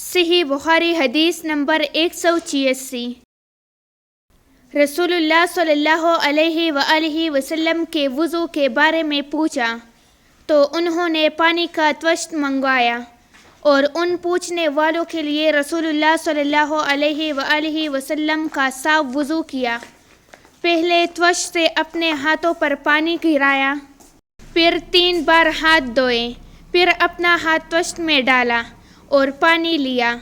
صحیح بخاری حدیث نمبر 186۔ رسول اللہ صلی اللہ علیہ وآلہ وسلم کے وضو کے بارے میں پوچھا تو انہوں نے پانی کا طشت منگوایا، اور ان پوچھنے والوں کے لیے رسول اللہ صلی اللہ علیہ وآلہ وسلم کا صاف وضو کیا۔ پہلے طشت سے اپنے ہاتھوں پر پانی گرایا، پھر 3 بار ہاتھ دھوئے، پھر اپنا ہاتھ طشت میں ڈالا اور پانی لیا،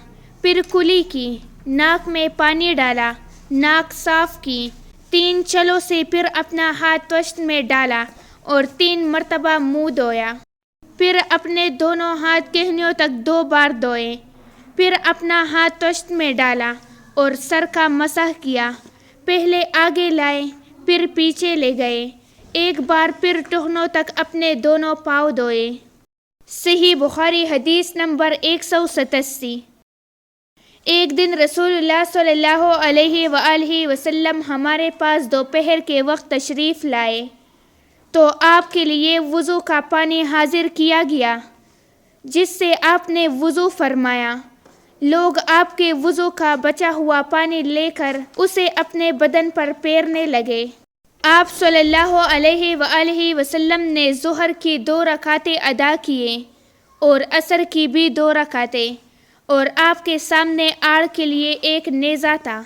پھر کلی کی، ناک میں پانی ڈالا، ناک صاف کی، 3 چھلوں سے پھر اپنا ہاتھ طشت میں ڈالا اور 3 مرتبہ منہ دھویا، پھر اپنے دونوں ہاتھ کہنیوں تک 2 بار دھوئے، پھر اپنا ہاتھ طشت میں ڈالا اور سر کا مسح کیا، پہلے آگے لائے پھر پیچھے لے گئے 1 بار، پھر ٹخنوں تک اپنے دونوں پاؤں دھوئے۔ صحیح بخاری حدیث نمبر 187۔ ایک دن رسول اللہ صلی اللہ علیہ وآلہ وسلم ہمارے پاس دوپہر کے وقت تشریف لائے تو آپ کے لیے وضو کا پانی حاضر کیا گیا، جس سے آپ نے وضو فرمایا۔ لوگ آپ کے وضو کا بچا ہوا پانی لے کر اسے اپنے بدن پر پھیرنے لگے۔ آپ صلی اللہ علیہ وآلہ وسلم نے ظہر کی 2 رکعتیں ادا کیے اور عصر کی بھی 2 رکعتیں، اور آپ کے سامنے آڑ کے لیے ایک نیزہ تھا۔